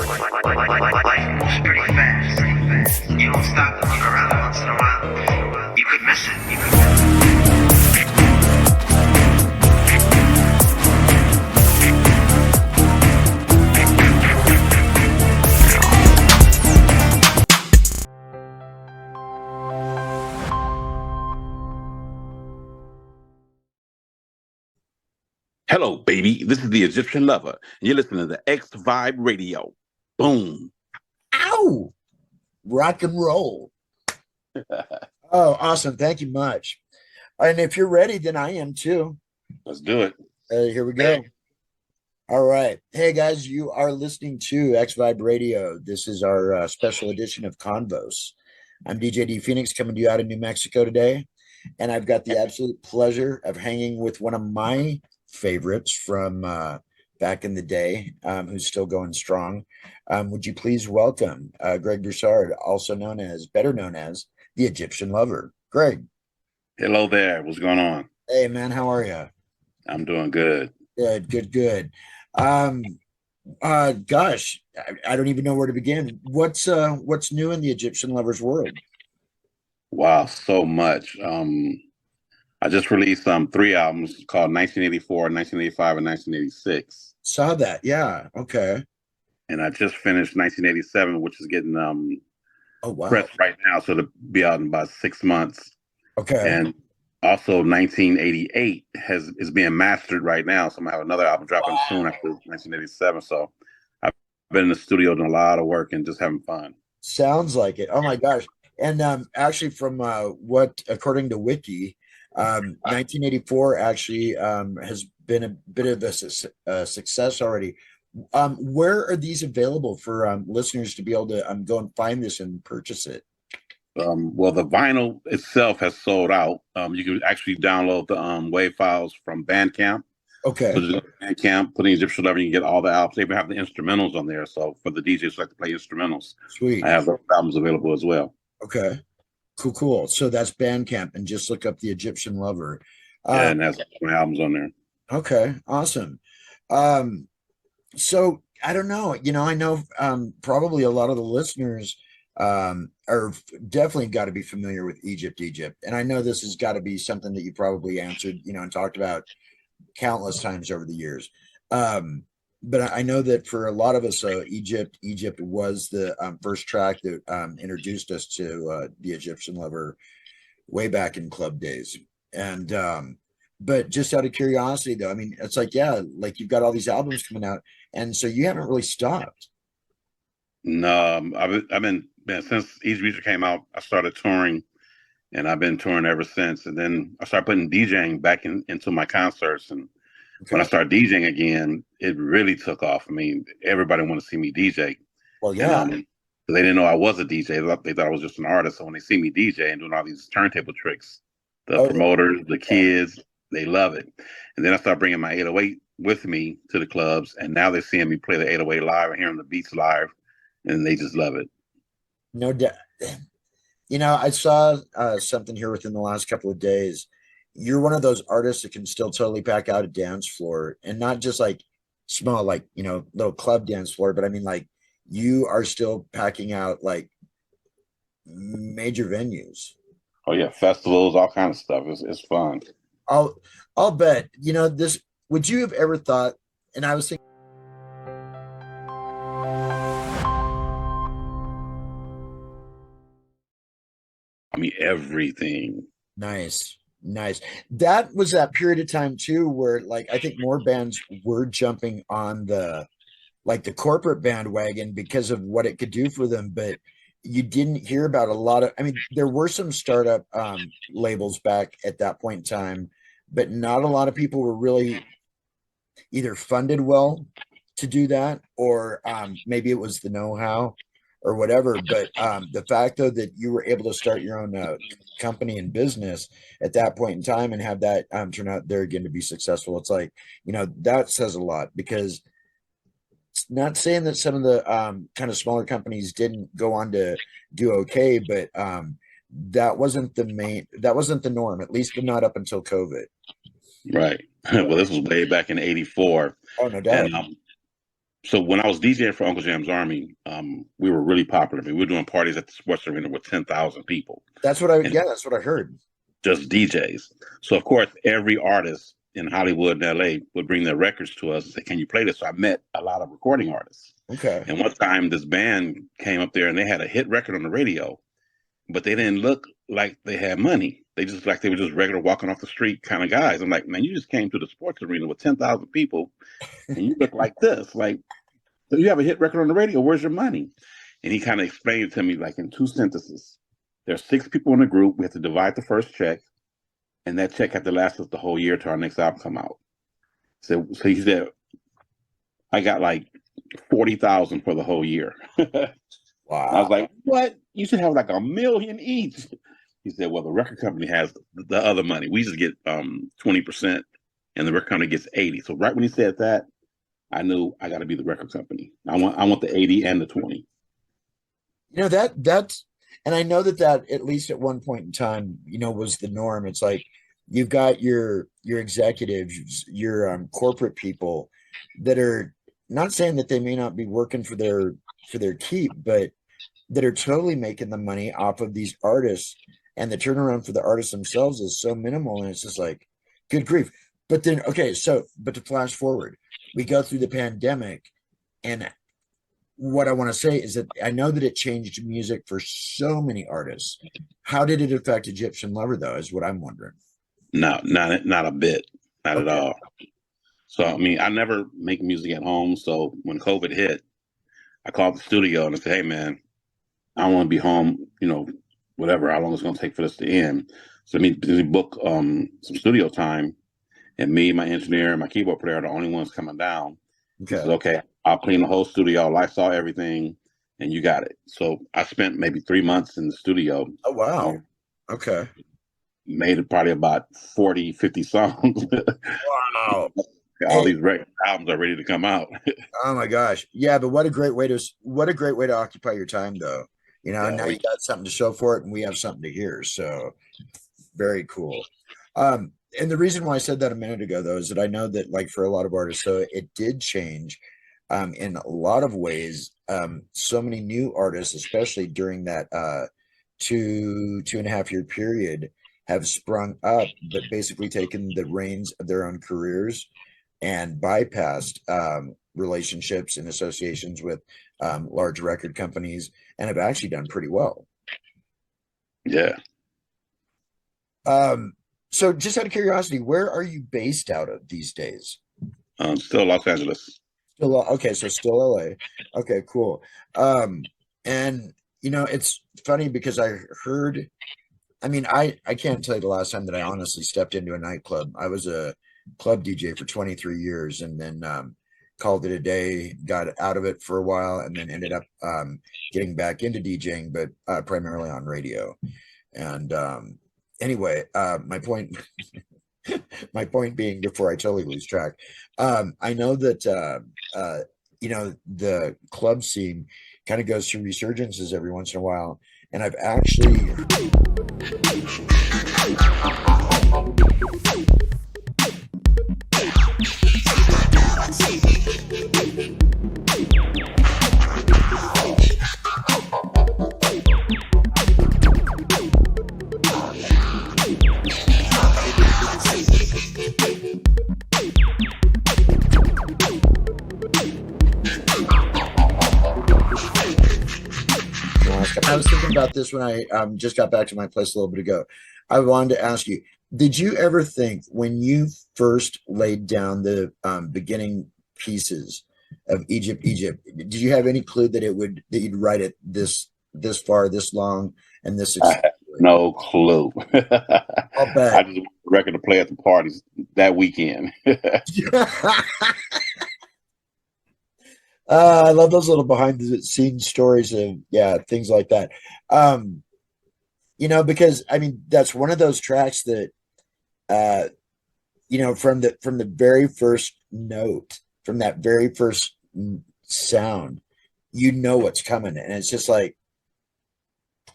Life moves pretty fast. You don't stop to look around once in a while, you could miss it. Hello, baby. This is the Egyptian Lover. And you're listening to X Vibe Radio. Boom. Ow! Rock and roll. Oh, awesome. Thank you much. And if you're ready, then I am too. Let's do it. Here we go. All right. Hey, guys, you are listening to X Vibe Radio. This is our special edition of KONVOS. I'm DJ D Phoenix coming to you out of New Mexico today. And I've got the absolute pleasure of hanging with one of my favorites from back in the day, who's still going strong. Would you please welcome Greg Broussard, better known as the Egyptian Lover. Greg. Hello there. What's going on? Hey, man. How are you? I'm doing good. Good. Gosh, I don't even know where to begin. What's new in the Egyptian Lover's world? Wow, so much. I just released 3 albums called 1984, 1985, and 1986. Saw that. Yeah. Okay. And I just finished 1987, which is getting wow. pressed right now, so it'll be out in about 6 months. Okay. And also 1988 is being mastered right now, so I'm gonna have another album dropping soon after 1987. So I've been in the studio doing a lot of work and just having fun. Sounds like it. Oh my gosh. And actually from what according to Wiki, 1984 actually has been a bit of a success already. Where are these available for listeners to be able to go and find this and purchase it? Well, the vinyl itself has sold out. You can actually download the WAV files from Bandcamp. Okay. So just go to Bandcamp, put in Egyptian Lover, you can get all the albums. They even have the instrumentals on there. So for the DJs who like to play instrumentals, sweet. I have those albums available as well. Okay. Cool. So that's Bandcamp, and just look up the Egyptian Lover. Yeah, and that's my albums on there. Okay, awesome. So I don't know. I know probably a lot of the listeners are definitely got to be familiar with Egypt, and I know this has got to be something that you probably answered, and talked about countless times over the years. But I know that for a lot of us, Egypt was the first track that introduced us to the Egyptian Lover way back in club days. And but just out of curiosity, though, I mean, it's like, yeah, like you've got all these albums coming out, and so you haven't really stopped. No, I've been since Egypt came out. I started touring, and I've been touring ever since. And then I started putting DJing back into my concerts, and when I started DJing again, it really took off. I mean, everybody wanted to see me DJ. Well, yeah. And, they didn't know I was a DJ. They thought I was just an artist. So when they see me DJ and doing all these turntable tricks, the promoters, the kids, they love it. And then I started bringing my 808 with me to the clubs. And now they're seeing me play the 808 live and hearing the beats live. And they just love it. No doubt. I saw something here within the last couple of days. You're one of those artists that can still totally pack out a dance floor, and not just like small, like, little club dance floor, but I mean, like, you are still packing out like major venues. Oh yeah. Festivals, all kinds of stuff. It's fun. I'll bet, this, would you have ever thought, and I was thinking, I mean, everything. Nice. That was that period of time too, where like I think more bands were jumping on the corporate bandwagon because of what it could do for them, but you didn't hear about a lot of. I mean, there were some startup labels back at that point in time, but not a lot of people were really either funded well to do that, or maybe it was the know-how or whatever. But the fact, though, that you were able to start your own company and business at that point in time and have that turn out there again to be successful, it's like, that says a lot, because it's not saying that some of the kind of smaller companies didn't go on to do okay, but that wasn't the norm, at least not up until COVID. Right. Well, this was way back in '84. Oh, no doubt. And So when I was DJing for Uncle Jam's Army, we were really popular. I mean, we were doing parties at the sports arena with 10,000 people. That's what I heard. Just DJs. So of course, every artist in Hollywood and LA would bring their records to us and say, "Can you play this?" So I met a lot of recording artists. Okay. And one time, this band came up there and they had a hit record on the radio, but they didn't look like they had money. They just like they were just regular walking off the street kind of guys. I'm like, man, you just came to the sports arena with 10,000 people, and you look like this. Like, so you have a hit record on the radio. Where's your money? And he kind of explained it to me like in two sentences. There's 6 people in the group. We have to divide the first check, and that check had to last us the whole year till our next album come out. So he said, I got like 40,000 for the whole year. Wow. I was like, what? You should have like $1 million each. He said, well, the record company has the other money. We just get 20%, and the record company gets 80. So right when he said that, I knew I got to be the record company. I want the 80 and the 20. You know, that's, and I know that at least at one point in time, you know, was the norm. It's like you've got your executives, your corporate people that are not saying that they may not be working for their keep, but that are totally making the money off of these artists, and the turnaround for the artists themselves is so minimal, and it's just like, good grief. But then, okay, so but to flash forward, we go through the pandemic, and what I want to say is that I know that it changed music for so many artists. How did it affect Egyptian Lover, though, is what I'm wondering. No, not a bit, not Okay. at all. So I mean, I never make music at home. So when COVID hit, I called the studio and I said, "Hey, man, I want to be home. You know, whatever, how long it's going to take for this to end." So we book some studio time, and me, my engineer, and my keyboard player are the only ones coming down. He says, "Okay, I'll clean the whole studio, Lysol everything, and you got it." So I spent maybe 3 months in the studio. Oh, wow. Okay. Made probably about 40, 50 songs. Wow. All these record albums are ready to come out. Oh my gosh. Yeah, but what a great way to occupy your time, though. You know, Yeah, now you got something to show for it, and we have something to hear. So very cool. And the reason why I said that a minute ago, though, is that I know that, like, for a lot of artists, so it did change in a lot of ways. So many new artists, especially during that 2.5 year period, have sprung up, but basically taken the reins of their own careers and bypassed relationships and associations with large record companies, and have actually done pretty well. Yeah. So just out of curiosity, where are you based out of these days? Still Los Angeles. Still, okay, so still LA. Okay, cool. And you know, it's funny because I heard, I mean, I can't tell you the last time that I honestly stepped into a nightclub. I was a club DJ for 23 years, and then called it a day, got out of it for a while, and then ended up getting back into DJing, but primarily on radio. And anyway, my point my point being, before I totally lose track, I know that you know, the club scene kind of goes through resurgences every once in a while, and I've actually I was thinking about this when I just got back to my place a little bit ago. I wanted to ask you, did you ever think, when you first laid down the beginning pieces of Egypt, did you have any clue that that you'd write it this far, this long, and this I had no clue. I'll bet. I just want the record to play at the parties that weekend. I love those little behind the scenes stories of, yeah, things like that. You know, because I mean, that's one of those tracks that you know, from the very first note, from that very first sound, you know what's coming, and it's just like,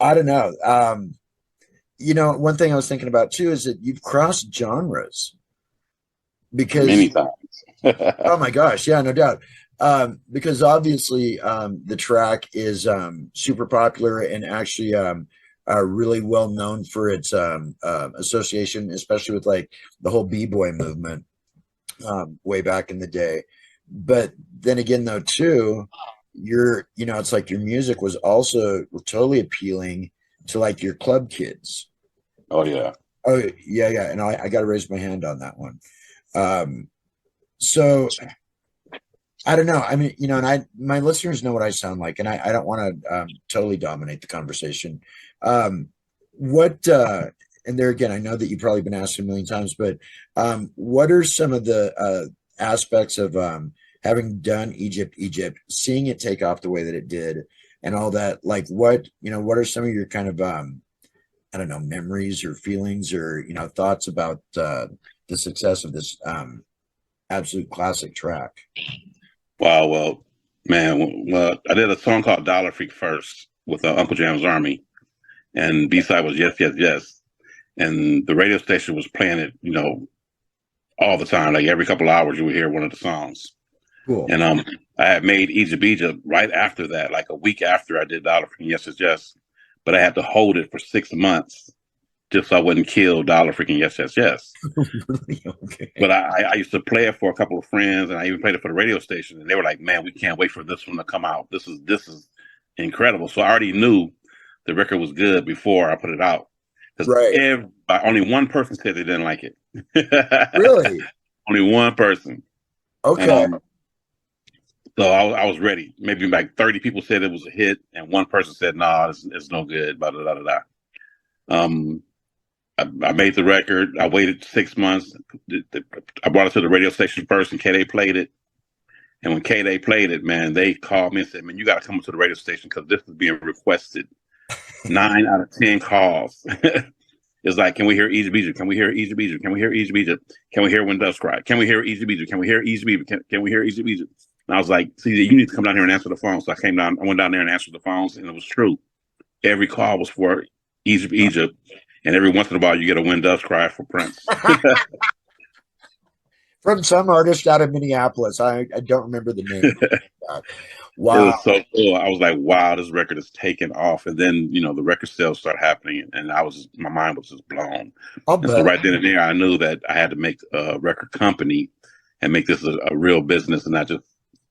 I don't know. You know, one thing I was thinking about too is that you've crossed genres, because Many times. oh my gosh, yeah, no doubt. Because obviously the track is super popular and actually really well known for its association, especially with like the whole b-boy movement way back in the day. But then again, though, too, it's like your music was also totally appealing to like your club kids. Oh yeah. Oh yeah, yeah, and I got to raise my hand on that one. So I don't know. I mean, and my listeners know what I sound like, and I don't want to totally dominate the conversation. Um, what and there again, I know that you've probably been asked a million times, but what are some of the aspects of having done Egypt, seeing it take off the way that it did, and all that? Like, what are some of your kind of I don't know, memories or feelings or thoughts about the success of this absolute classic track? Wow. Well, man. Well, I did a song called Dollar Freak first with Uncle Jam's Army, and B side was Yes, Yes, Yes, and the radio station was playing it, all the time. Like every couple of hours, you would hear one of the songs. Cool. And I had made Egypt right after that, like a week after I did Dollar Freaking Yes, Yes, Yes, but I had to hold it for 6 months just so I wouldn't kill Dollar Freaking Yes, Yes, Yes. Really? Okay. But I used to play it for a couple of friends, and I even played it for the radio station, and they were like, "Man, we can't wait for this one to come out. This is incredible." So I already knew the record was good before I put it out, because Right. only one person said they didn't like it. Really? Only one person, and Okay. so I was ready. Maybe like 30 people said it was a hit, and one person said, "No, nah, it's no good." Blah, blah, blah, blah. Um, I made the record. I waited 6 months. I brought it to the radio station first, and K-Day played it. And when K-Day played it, man, they called me and said, "Man, you got to come to the radio station because this is being requested." 9 out of 10 calls. It's like, "Can we hear Egypt, Egypt? Can we hear Egypt, Egypt? Can we hear Egypt, Egypt? Can we hear When Doves Cry? Can we hear Egypt, Egypt? Can we hear Egypt, Egypt? Can we hear Egypt, Egypt?" And I was like, "See, you need to come down here and answer the phone." So I went down there and answered the phones, and it was true. Every call was for Egypt, Egypt. And every once in a while, you get a When Doves Cry for Prince. From some artist out of Minneapolis. I don't remember the name. It Wow. was so cool. I was like, wow, this record is taking off. And then, the record sales started happening, and my mind was just blown. I'll And so bet. right then and there, I knew that I had to make a record company and make this a real business and not just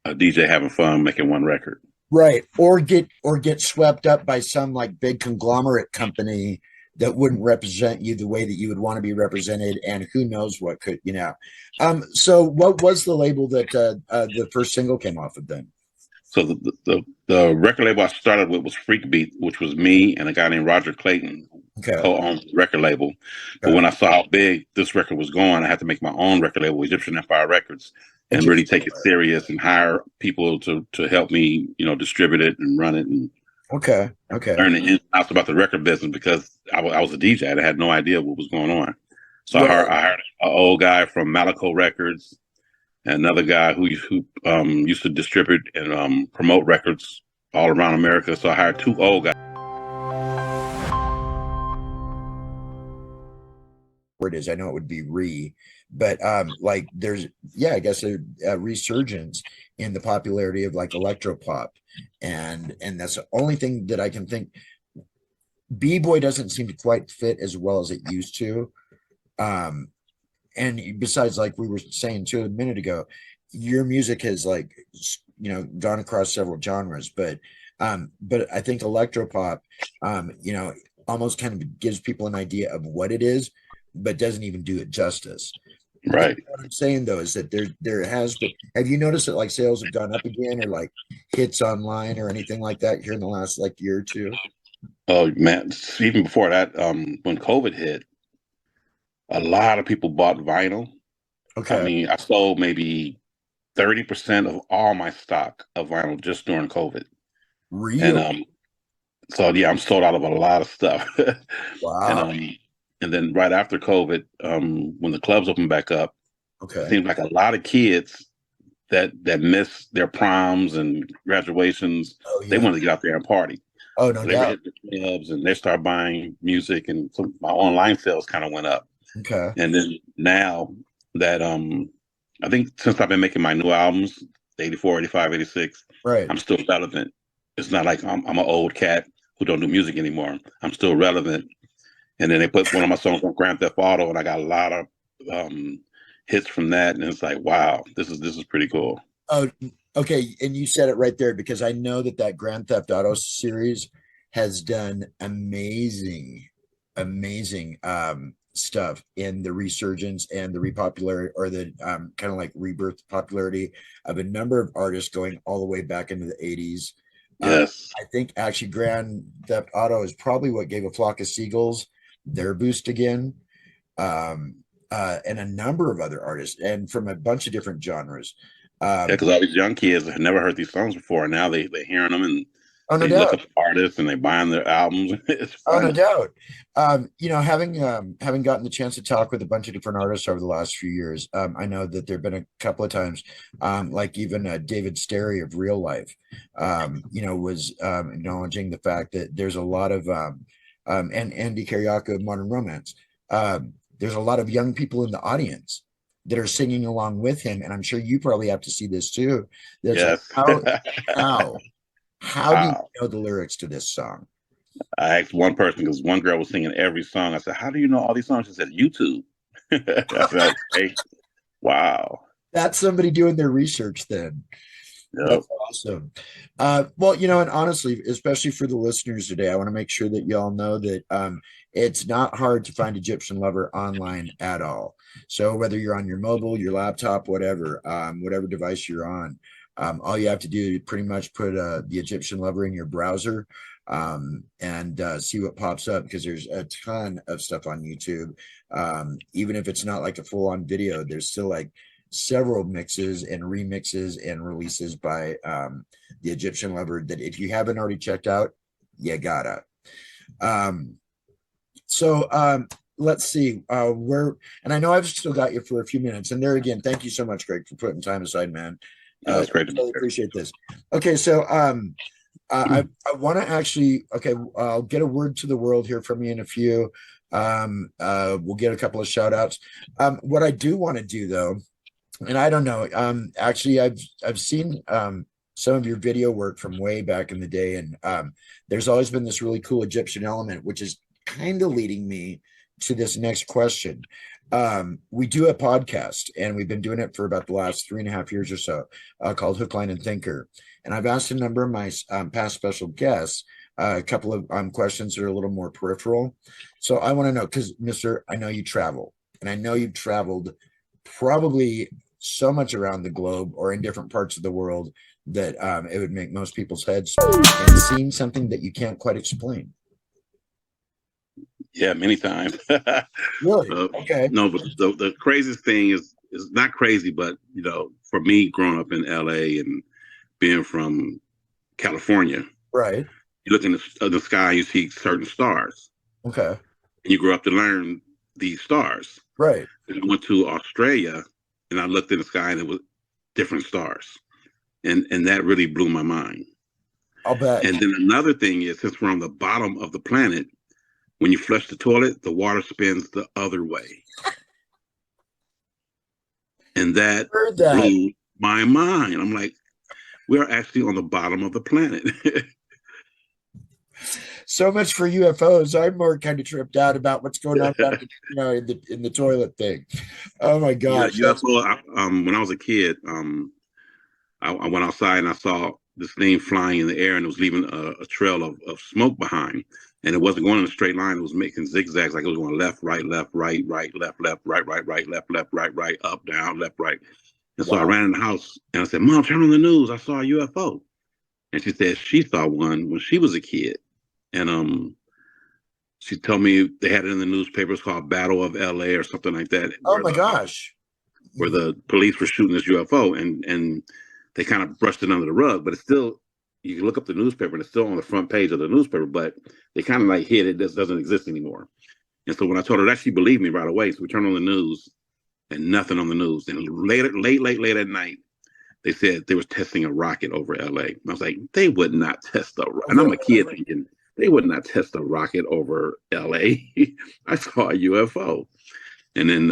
a DJ having fun making one record. Right. Or get swept up by some like big conglomerate company that wouldn't represent you the way that you would want to be represented, and who knows what could. So what was the label that the first single came off of then? So the record label I started with was Freak Beat, which was me and a guy named Roger Clayton, who Okay. co-owned the record label. But when I saw how big this record was going, I had to make my own record label, Egyptian Empire Records, and really take it serious and hire people to help me, distribute it and run it and Okay. learn the ins and outs about the record business, because I was a DJ. I had no idea what was going on. So I hired an old guy from Malaco Records, and another guy who used to distribute and promote records all around America. So I hired two old guys. Word is, I know it would be but like there's I guess a resurgence in the popularity of like electropop, and that's the only thing that I can think. B-boy doesn't seem to quite fit as well as it used to. And besides, like we were saying too a minute ago, your music has like gone across several genres, but I think electropop almost kind of gives people an idea of what it is, but doesn't even do it justice. Right. What I'm saying though is that there has been. Have you noticed that like sales have gone up again, or like hits online or anything like that here in the last like year or two? Oh man, even before that, when COVID hit, a lot of people bought vinyl. I Okay. mean, I sold maybe 30% of all my stock of vinyl just during COVID. Really? And so yeah, I'm sold out of a lot of stuff. Wow. And then right after COVID, when the clubs opened back up, it Okay. seemed like a lot of kids that missed their proms and graduations, Oh they yeah. wanted to get out there and party. Oh no So they were doubt. hitting the clubs and they started buying music, and so my online sales kind of went up. Okay. And then now that I think since I've been making my new albums, 84, 85, 86. Right. I'm still relevant. It's not like I'm an old cat who don't do music anymore. I'm still relevant. And then they put one of my songs on Grand Theft Auto, and I got a lot of hits from that. And it's like, wow, this is pretty cool. Oh, okay. And you said it right there because I know that Grand Theft Auto series has done amazing, amazing stuff in the resurgence and the repopularity, or the kind of like rebirth popularity of a number of artists going all the way back into the 80s. Yes. I think actually Grand Theft Auto is probably what gave A Flock of Seagulls their boost again. And a number of other artists, and from a bunch of different genres. Yeah, because all these young kids have never heard these songs before, and now they're hearing them, and Oh, no they look doubt. up artists and they buying their albums. It's Oh, no fun. doubt. Having gotten the chance to talk with a bunch of different artists over the last few years, I know that there've been a couple of times, like even David Sterry of Real Life, was acknowledging the fact that there's a lot of, and Andy Kariaka of Modern Romance. There's a lot of young people in the audience that are singing along with him, and I'm sure you probably have to see this too. That's like, Yes. how do you Wow. know the lyrics to this song? I asked one person because one girl was singing every song. I said, "How do you know all these songs?" She said, "YouTube." I said, "Okay, wow." That's somebody doing their research then. Yep. That's awesome. Well, and honestly, especially for the listeners today, I want to make sure that y'all know that it's not hard to find Egyptian Lover online at all. So whether you're on your mobile, your laptop, whatever device you're on, all you have to do is pretty much put the Egyptian Lover in your browser, and see what pops up, because there's a ton of stuff on YouTube. Even if it's not like a full-on video, there's still like several mixes and remixes and releases by the Egyptian Lover that if you haven't already checked out, you gotta. Let's see where, and I know I've still got you for a few minutes, and there again, thank you so much, Greg, for putting time aside, man. That's great. Really appreciate this. Okay, so I want to actually, okay, I'll get a word to the world here from you in a few. We'll get a couple of shout outs. What I do want to do though, and I don't know, actually I've seen some of your video work from way back in the day, and there's always been this really cool Egyptian element, which is kind of leading me to this next question. We do a podcast, and we've been doing it for about the last 3.5 years or so, called Hook, Line, and Thinker. And I've asked a number of my past special guests a couple of questions that are a little more peripheral. So I want to know, because Mr., I know you travel, and I know you've traveled probably so much around the globe or in different parts of the world that it would make most people's heads spin, and seeing something that you can't quite explain. Yeah, many times. Really? Okay. No, but the craziest thing is not crazy, but for me, growing up in LA and being from California, Right. you look in the sky, you see certain stars, Okay. and you grow up to learn these stars. Right. And I went to Australia, and I looked in the sky, and it was different stars, and that really blew my mind. I'll bet. And then another thing is, since we're on the bottom of the planet, when you flush the toilet, the water spins the other way. And that blew my mind. I'm like, we're actually on the bottom of the planet. So much for UFOs. I'm more kind of tripped out about what's going on down, in the toilet thing. Oh my gosh. Yeah, UFO, when I was a kid, I went outside and I saw this thing flying in the air, and it was leaving a trail of smoke behind. And it wasn't going in a straight line. It was making zigzags, like it was going left, right, left, right, right, left, left, right, right, right, left, left, right, right, up, down, left, right. And so I ran in the house and I said, "Mom, turn on the news. I saw a UFO." And she said she saw one when she was a kid. And she told me they had it in the newspapers called Battle of LA or something like that. Oh my gosh. Where the police were shooting this UFO, and they kind of brushed it under the rug, but it's still, you can look up the newspaper and it's still on the front page of the newspaper, but they kind of like hid it. This doesn't exist anymore. And so when I told her that, she believed me right away. So we turned on the news and nothing on the news. And late at night, they said they was testing a rocket over LA. And I was like, they would not test a rocket. And I'm a kid thinking, they would not test a rocket over LA. I saw a UFO. And then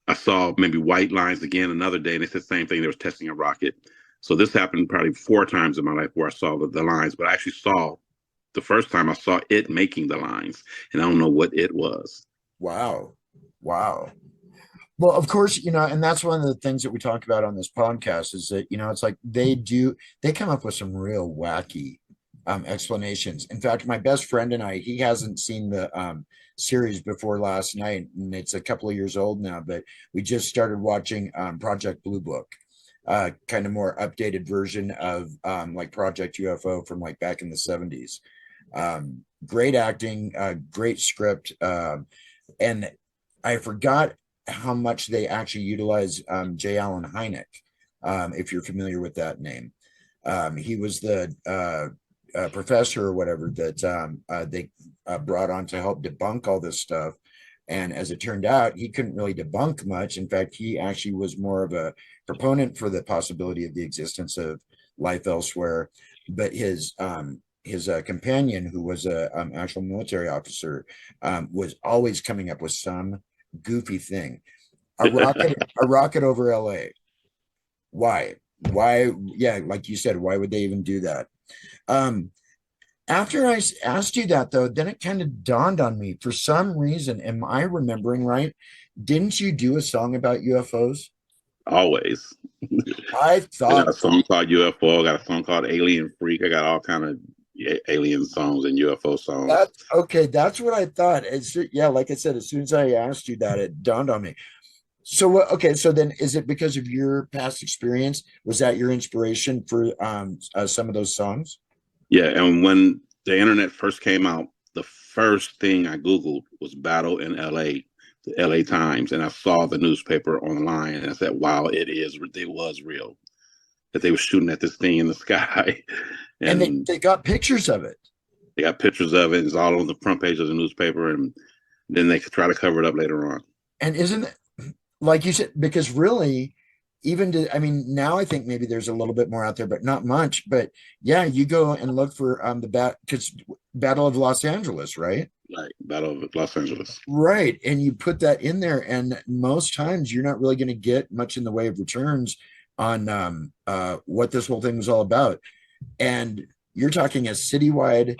I saw maybe white lines again another day, and they said the same thing. They was testing a rocket. So this happened probably 4 times in my life where I saw the lines, but I actually saw the first time I saw it making the lines, and I don't know what it was. Wow. Wow. Well, of course, and that's one of the things that we talk about on this podcast is that, it's like they come up with some real wacky explanations. In fact, my best friend and I, he hasn't seen the series before last night, and it's a couple of years old now, but we just started watching Project Blue Book, kind of more updated version of like Project UFO from like back in the 70s. Great acting, great script, and I forgot how much they actually utilize J. Allen Hynek, if you're familiar with that name. He was the professor or whatever that they brought on to help debunk all this stuff. And as it turned out, he couldn't really debunk much. In fact, he actually was more of a proponent for the possibility of the existence of life elsewhere. But his companion, who was a actual military officer, was always coming up with some goofy thing. A rocket over LA. Why? Yeah, like you said, why would they even do that? After I asked you that, though, then it kind of dawned on me. For some reason, am I remembering right? Didn't you do a song about UFOs? Always. I I got thought a song called UFO. I got a song called Alien Freak. I got all kind of alien songs and UFO songs. that's okay. That's what I thought. Yeah, like I said, as soon as I asked you that, it dawned on me. So okay, so then is it because of your past experience? Was that your inspiration for some of those songs? Yeah, and when the internet first came out, the first thing I Googled was battle in LA, the LA Times, and I saw the newspaper online and I said, wow, it was real. That they were shooting at this thing in the sky. And And they got pictures of it. they got pictures of it. It's all on the front page of the newspaper, and then they could try to cover it up later on. And isn't it like you said, because really, I mean, now I think maybe there's a little bit more out there, but not much. But yeah, you go and look for because Battle of Los Angeles, right? Like Battle of Los Angeles. Right. And you put that in there, and most times you're not really going to get much in the way of returns on what this whole thing was all about. And you're talking a citywide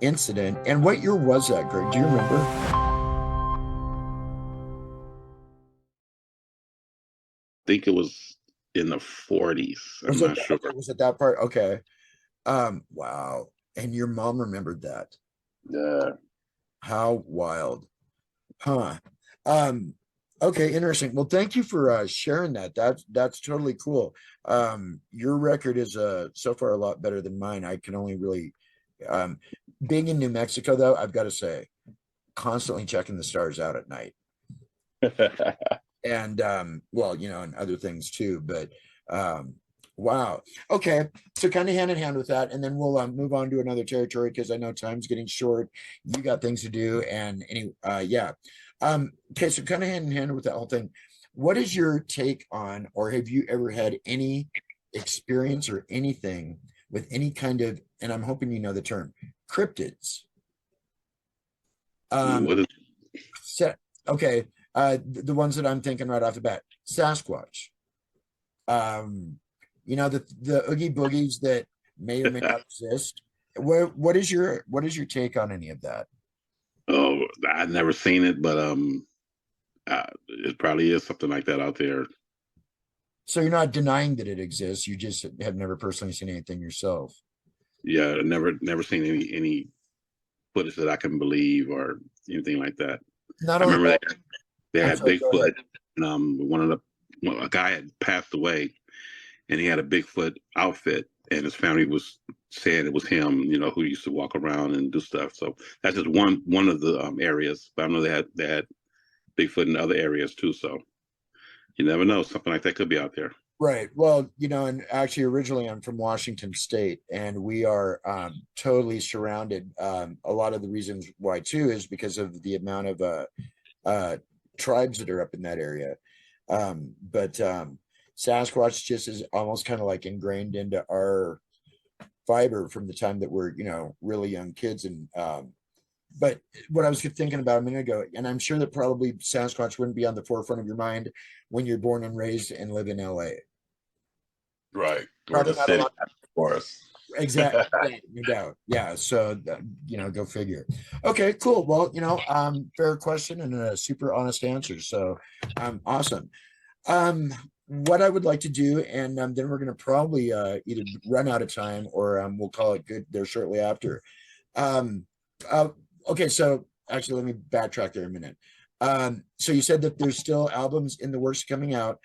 incident. And what year was that, Greg? Do you remember? Think it was in the 40s. I'm not sure. Was it that part? Okay. Wow. And your mom remembered that. Yeah. How wild. Huh. Okay, interesting. Well, thank you for sharing that. That's totally cool. Your record is so far a lot better than mine. I can only really being in New Mexico though, I've got to say, constantly checking the stars out at night. And well, and other things too, but wow. Okay, so kind of hand in hand with that, and then we'll move on to another territory because I know time's getting short. You got things to do, and yeah. Okay, so kind of hand in hand with that whole thing, what is your take on, or have you ever had any experience or anything with any kind of, and I'm hoping you know the term, cryptids? What is Okay, the ones that I'm thinking right off the bat, Sasquatch. The oogie boogies that may or may not exist. What is your take on any of that? Oh, I've never seen it, but it probably is something like that out there. So you're not denying that it exists. You just have never personally seen anything yourself. Yeah, never seen any footage that I can believe or anything like that. Not I only remember that, they I'm had sorry, go Bigfoot, ahead. and a guy had passed away, and he had a Bigfoot outfit, and his family was saying it was him, who used to walk around and do stuff. So that's just one of the areas. But I know they had Bigfoot in other areas too. So you never know, something like that could be out there. Right. Well, and actually, originally I'm from Washington State, and we are totally surrounded. A lot of the reasons why too is because of the amount of tribes that are up in that area. But Sasquatch just is almost kind of like ingrained into our fiber from the time that we're really young kids, and But what I was thinking about a minute ago, and I'm sure that probably Sasquatch wouldn't be on the forefront of your mind when you're born and raised and live in LA. Right. Or Probably the not a city lot. for us. Exactly. Yeah, no doubt. Yeah. So, go figure. Okay, cool. Well, fair question and a super honest answer. So, awesome. What I would like to do, and then we're going to probably either run out of time or we'll call it good there shortly after. Um, uh, okay, so actually, let me backtrack there a minute. So you said that there's still albums in the works coming out,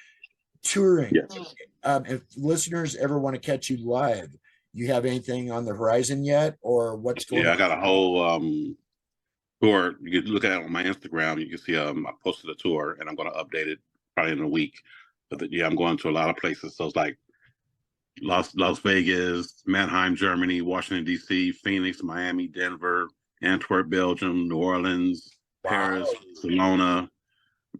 touring. Yes. If listeners ever want to catch you live, you have anything on the horizon yet, or what's going Yeah, I on? got a whole tour. You can look at it on my Instagram. You can see I posted a tour, and I'm going to update it probably in a week. But yeah, I'm going to a lot of places. So it's like Las Vegas, Mannheim, Germany, Washington D.C., Phoenix, Miami, Denver, Antwerp, Belgium, New Orleans, Wow. Paris, Barcelona,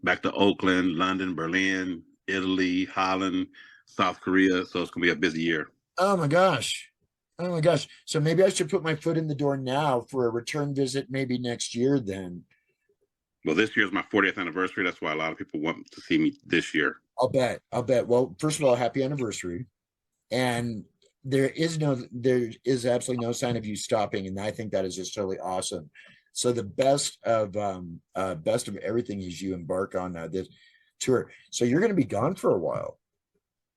back to Oakland, London, Berlin, Italy, Holland, South Korea. So it's gonna be a busy year. Oh my gosh. Oh my gosh. So maybe I should put my foot in the door now for a return visit maybe next year then. Well, this year is my 40th anniversary. That's why a lot of people want to see me this year. I'll bet. I'll bet. Well, first of all, happy anniversary. And there is absolutely no sign of you stopping. And I think that is just totally awesome. So the best of everything as you embark on this tour. So you're going to be gone for a while.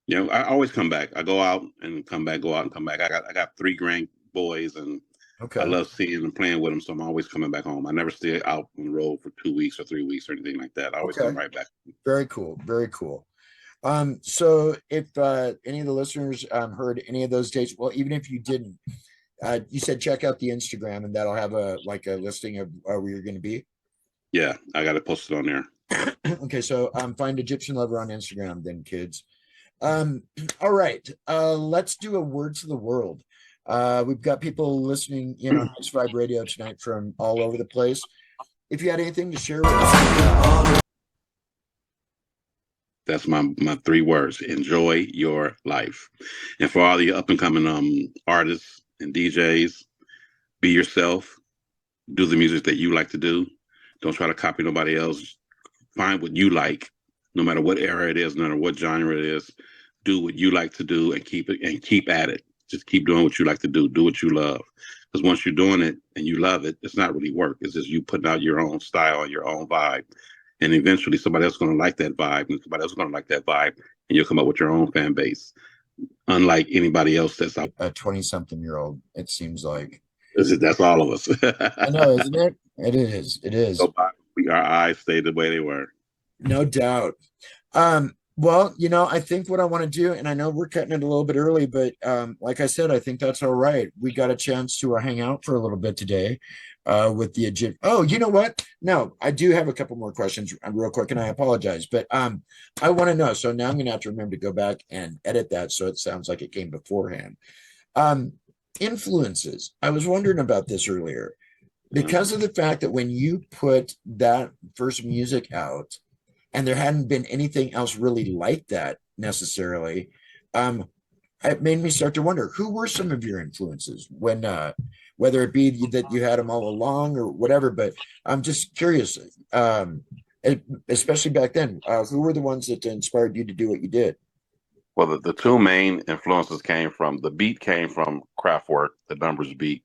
You know, I always come back. I go out and come back, go out and come back. I got three grand boys, and I Okay. love seeing and playing with them. So I'm always coming back home. I never stay out on the road for 2 weeks or 3 weeks or anything like that. I always come Okay. right back. Very cool. Very cool. So if any of the listeners heard any of those dates, well, even if you didn't, you said check out the Instagram and that'll have a listing of where you're going to be. Yeah, I got it posted on there. Okay, so find Egyptian Lover on Instagram, then, kids. All right, let's do a word to the world. We've got people listening in on X Vibe Radio tonight from all over the place. If you had anything to share with us, That's my three words. Enjoy your life. And for all the up and coming artists and DJs, be yourself. Do the music that you like to do. Don't try to copy nobody else. Find what you like, no matter what era it is, no matter what genre it is. Do what you like to do and keep at it. Just keep doing what you like to do. Do what you love. Because once you're doing it and you love it, it's not really work. It's just you putting out your own style and your own vibe. And eventually somebody else is going to like that vibe, and somebody else is going to like that vibe, and you'll come up with your own fan base. Unlike anybody else that's out. a 20-something-year-old, it seems like. That's all of us. I know, isn't it? It is. It is. So our eyes stay the way they were. No doubt. Well, I think what I want to do, and I know we're cutting it a little bit early, but like I said, I think that's all right. We got a chance to hang out for a little bit today with the Egypt. Oh, you know what? No, I do have a couple more questions real quick, and I apologize, but I want to know. So now I'm going to have to remember to go back and edit that so it sounds like it came beforehand. Influences. I was wondering about this earlier because of the fact that when you put that first music out, and there hadn't been anything else really like that necessarily, it made me start to wonder who were some of your influences when whether it be that you had them all along or whatever. But I'm just curious, especially back then, who were the ones that inspired you to do what you did? Well, the two main influences came from the beat came from Kraftwerk, the Numbers beat.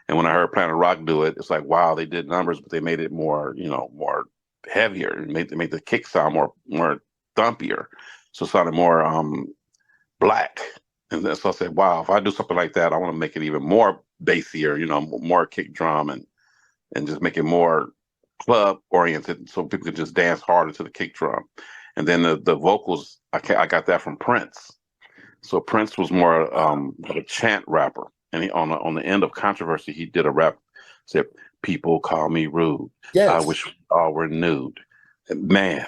And when I heard Planet Rock do it, it's like, wow, they did Numbers, but they made it more, more heavier. Made the kick sound more thumpier, so it sounded more black. And then, so I said, wow, if I do something like that, I want to make it even more bassier, more kick drum and just make it more club oriented, so people could just dance harder to the kick drum. And then the vocals, I got that from Prince. So Prince was more of a chant rapper, and on the end of Controversy, he did a rap, said, "People call me rude. Yes. I wish we all were nude." And man,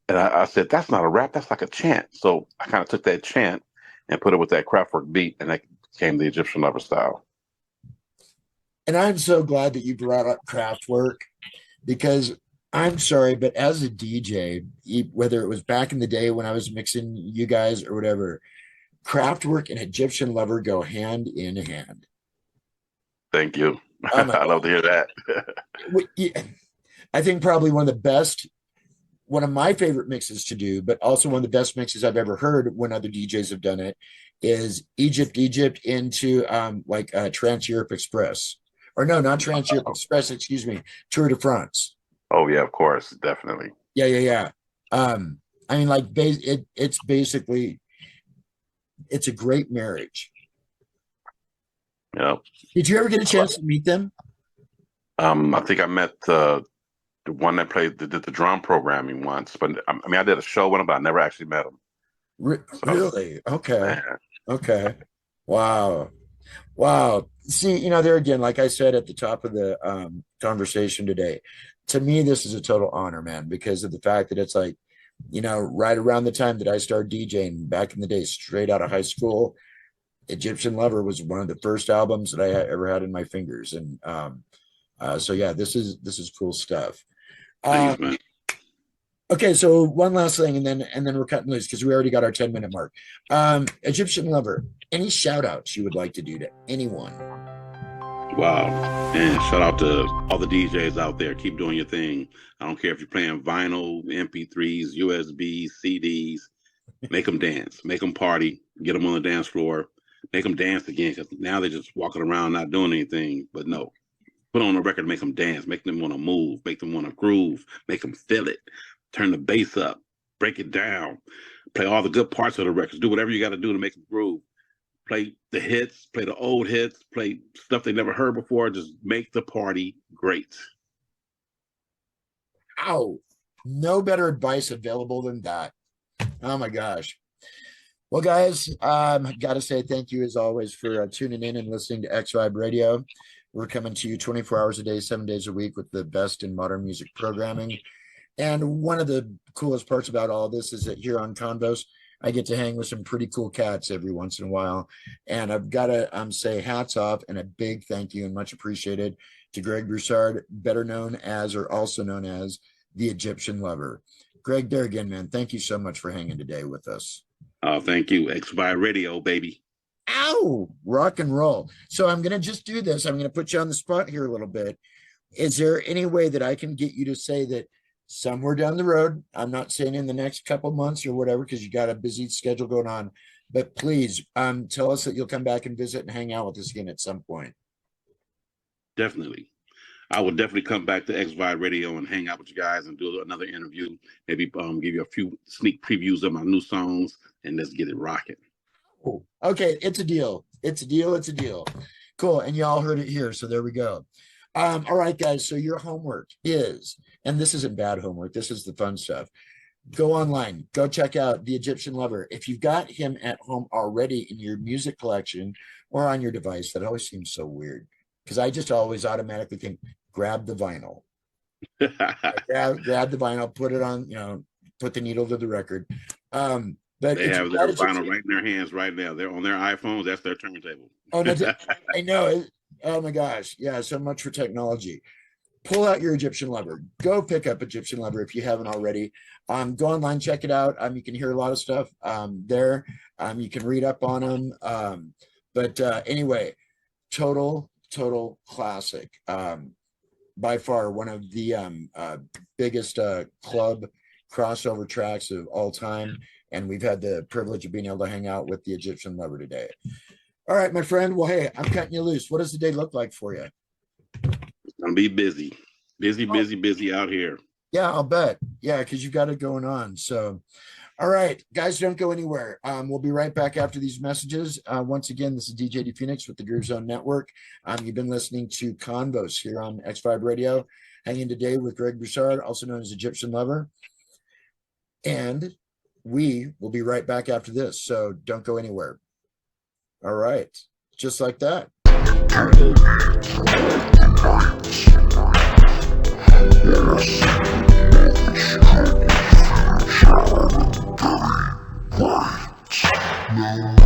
and I said, that's not a rap, that's like a chant. So I kind of took that chant and put it with that Kraftwerk beat, and that became the Egyptian Lover style. And I'm so glad that you brought up Kraftwerk, because I'm sorry, but as a DJ, whether it was back in the day when I was mixing you guys or whatever, Kraftwerk and Egyptian Lover go hand in hand. Thank you. Oh my I love to hear that. yeah, I think probably one of my favorite mixes to do, but also one of the best mixes I've ever heard when other DJs have done it, is Egypt into like Trans Europe Express. Or no, not Trans Europe Express, excuse me, Tour de France. Oh yeah, of course, definitely. Yeah. I mean, like, it's basically, it's a great marriage. Yeah. Did you ever get a chance to meet them? I think I met the one that did the drum programming once, but I mean, I did a show with him, but I never actually met him. So, Really? Okay. man, Okay. Wow. Wow. See, there again, like I said at the top of the conversation today, to me, this is a total honor, man, because of the fact that it's like, right around the time that I started DJing back in the day, straight out of high school, Egyptian Lover was one of the first albums that I ever had in my fingers. And so yeah, this is cool stuff. thanks, man. Okay, so one last thing, and then we're cutting loose because we already got our 10-minute mark. Egyptian Lover, any shout outs you would like to do to anyone? Wow. And shout out to all the DJs out there. Keep doing your thing. I don't care if you're playing vinyl, MP3s, USB, CDs. Make them dance. Make them party. Get them on the dance floor. Make them dance again, because now they're just walking around not doing anything. But no, put on a record, make them dance. Make them want to move. Make them want to groove. Make them feel it. Turn the bass up. Break it down. Play all the good parts of the records. Do whatever you got to do to make them groove. Play the hits, play the old hits, play stuff they never heard before. Just make the party great. Ow. No better advice available than that. Oh my gosh. Well, guys, got to say thank you as always for tuning in and listening to X Vibe Radio. We're coming to you 24 hours a day, 7 days a week with the best in modern music programming. And one of the coolest parts about all this is that here on KONVOS, I get to hang with some pretty cool cats every once in a while. And I've got to say hats off and a big thank you and much appreciated to Greg BROUSSARD, better known as or also known as the Egyptian Lover. Greg, there again, man, thank you so much for hanging today with us. Oh, thank you. X Vibe Radio, baby. Ow, rock and roll. So I'm going to just do this. I'm going to put you on the spot here a little bit. Is there any way that I can get you to say that somewhere down the road, I'm not saying in the next couple months or whatever, because you got a busy schedule going on, but please tell us that you'll come back and visit and hang out with us again at some point. Definitely. I will definitely come back to X Vibe Radio and hang out with you guys and do another interview. Maybe give you a few sneak previews of my new songs, and let's get it rocking. Cool. Okay, it's a deal. It's a deal. It's a deal. Cool. And y'all heard it here. So there we go. All right, guys. So your homework is, and this isn't bad homework. This is the fun stuff. Go online. Go check out The Egyptian Lover. If you've got him at home already in your music collection or on your device, that always seems so weird because I just always automatically think, grab the vinyl. grab the vinyl, put it on, put the needle to the record. But they have their vinyl right in their hands right now. They're on their iPhones. That's their turntable. Oh, I know. Oh my gosh. Yeah. So much for technology. Pull out your Egyptian Lover. Go pick up Egyptian Lover if you haven't already. Go online, check it out. You can hear a lot of stuff there. You can read up on them. But anyway, total classic. By far one of the biggest club crossover tracks of all time. And we've had the privilege of being able to hang out with the Egyptian Lover today. All right, my friend. Well, hey, I'm cutting you loose. What does the day look like for you? It's gonna be busy out here. Yeah, I'll bet. Yeah, because you've got it going on. So, all right, guys, don't go anywhere. We'll be right back after these messages. Once again, this is DJ D Phoenix with the Groove Zone Network. You've been listening to KONVOS here on X Vibe Radio, hanging today with Greg BROUSSARD, also known as Egyptian Lover. And we will be right back after this. So don't go anywhere. All right. Just like that. No.